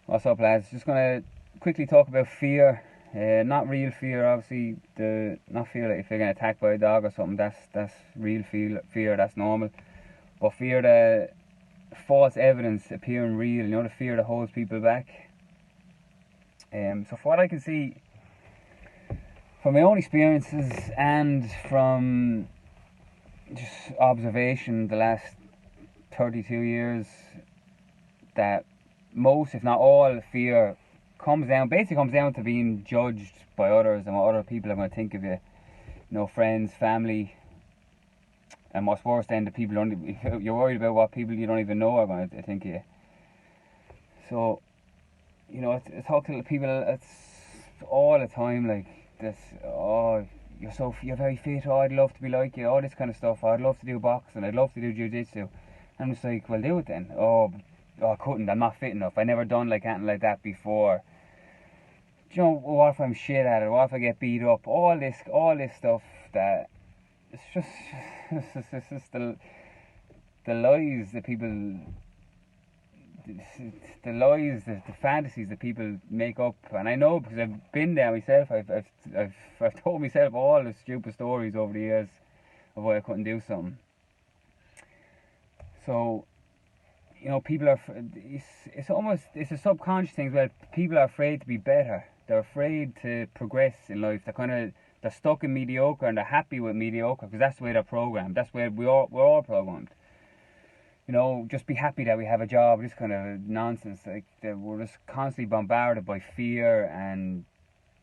What's up, lads? Just gonna quickly talk about fear. Not real fear, obviously. Not fear that if you're getting attacked by a dog or something. That's real fear. That's normal. But fear that false evidence appearing real. You know, the fear that holds people back. So from what I can see, from my own experiences and from just observation the last 32 years, that most, if not all, fear basically comes down to being judged by others and what other people are going to think of you. You know, friends, family, and what's worse, then the people you're worried about what people you don't even know are going to think of you. So, you know, I talk to people, it's all the time, like this. Oh, you're very fit. Oh, I'd love to be like you. All this kind of stuff. Oh, I'd love to do boxing. I'd love to do jiu-jitsu. I'm just like, well, do it then. Oh, I couldn't. I'm not fit enough. I never done like anything like that before. Do you know, what if I'm shit at it? What if I get beat up? All this stuff that it's just the lies that people, the fantasies that people make up. And I know because I've been there myself. I've told myself all the stupid stories over the years of why I couldn't do something. So, you know, people are, it's a subconscious thing as well. People are afraid to be better. They're afraid to progress in life. They're stuck in mediocre and they're happy with mediocre because that's the way they're programmed. That's where we're all programmed. You know, just be happy that we have a job. This kind of nonsense. Like, we're just constantly bombarded by fear and,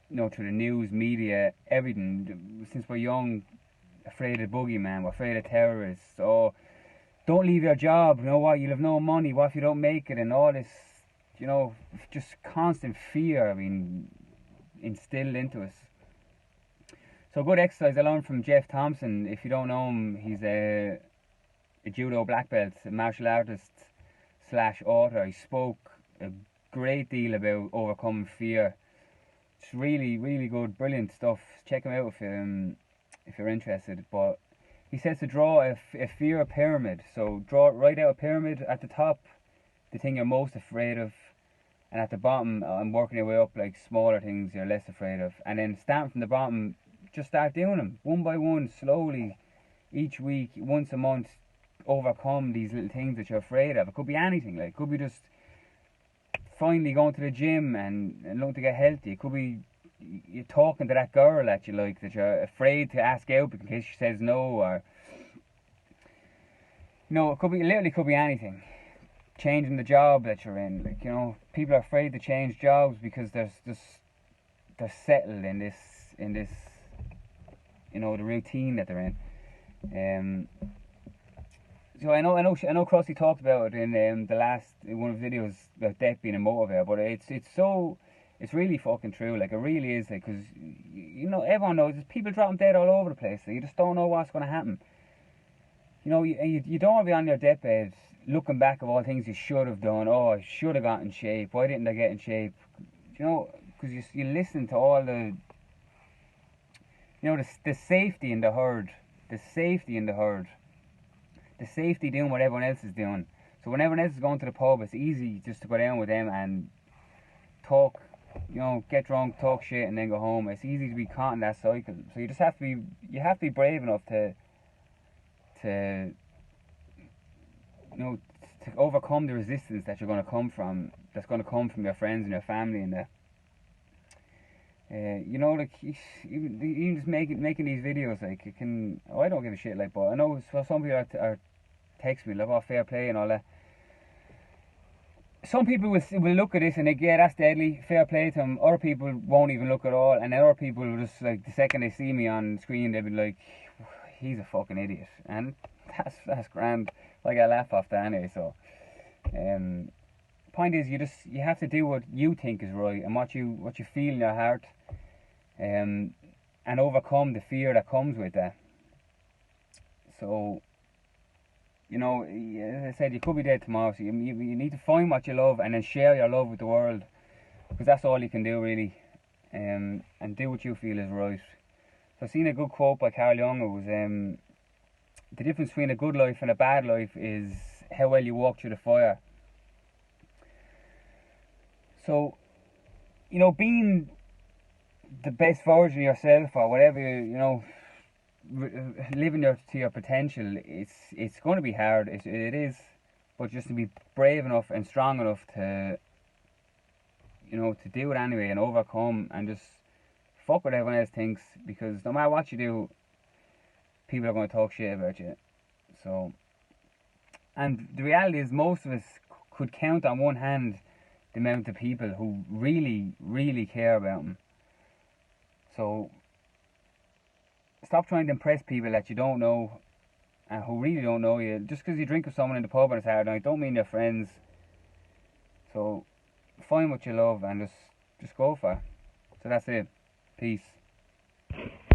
you know, through the news, media, everything. Since we're young, afraid of boogeyman, we're afraid of terrorists. Oh, don't leave your job, you know what, you'll have no money, what if you don't make it, and all this, you know, just constant fear being instilled into us. So good exercise I learned from Jeff Thompson. If you don't know him, he's a judo black belt, a martial artist / author. He spoke a great deal about overcoming fear. It's really, really good, brilliant stuff. Check him out if you're interested. But he says to draw a fear pyramid. So write out a pyramid at the top, the thing you're most afraid of, and at the bottom, I'm working your way up, like smaller things you're less afraid of. And then starting from the bottom, just start doing them one by one, slowly, each week, once a month. Overcome these little things that you're afraid of. It could be anything. Like, it could be just finally going to the gym and looking to get healthy. It could be you're talking to that girl that you like, that you're afraid to ask out in case she says no, or, you know, it literally could be anything. Changing the job that you're in, like, you know, people are afraid to change jobs because they're settled in this, you know, the routine that they're in. So I know Krusty talked about it in one of his videos about death being a motivator, but it's really fucking true. Like, it really is, like, because, you know, everyone knows there's people dropping dead all over the place. So you just don't know what's going to happen. You know, you don't want to be on your deathbed looking back at all the things you should have done. Oh, I should have got in shape. Why didn't I get in shape? You know, because you listen to all the, you know, the safety in the herd. The safety in the herd. The safety doing what everyone else is doing. So when everyone else is going to the pub, it's easy just to go down with them and talk, you know, get drunk, talk shit, and then go home. It's easy to be caught in that cycle. So you just have to be brave enough to you know, to overcome the resistance that's going to come from your friends and your family and that. You know, like, even just making these videos, like, it can. Oh, I don't give a shit, like, but I know some people are text me like, oh, fair play and all that. Some people will look at this and they, yeah, that's deadly, fair play to them. Other people won't even look at all, and then other people will just, like, the second they see me on screen, they'll be like, he's a fucking idiot, and that's grand. Like, I laugh off that anyway. So, point is, you have to do what you think is right and what you feel in your heart, and overcome the fear that comes with that. So, you know, as I said, you could be dead tomorrow, so you need to find what you love and then share your love with the world, because that's all you can do, really, and do what you feel is right. So I seen a good quote by Carl Jung. It was, the difference between a good life and a bad life is how well you walk through the fire. So, you know, being the best version of yourself, or whatever, you know, living to your potential, it's going to be hard. It is, but just to be brave enough and strong enough to, you know, to do it anyway and overcome, and just fuck what everyone else thinks, because no matter what you do, people are going to talk shit about you. So, and the reality is, most of us could count on one hand the amount of people who really, really care about them. So, stop trying to impress people that you don't know and who really don't know you. Just because you drink with someone in the pub on a Saturday night don't mean they're friends. So, find what you love and just go for it. So that's it. Peace.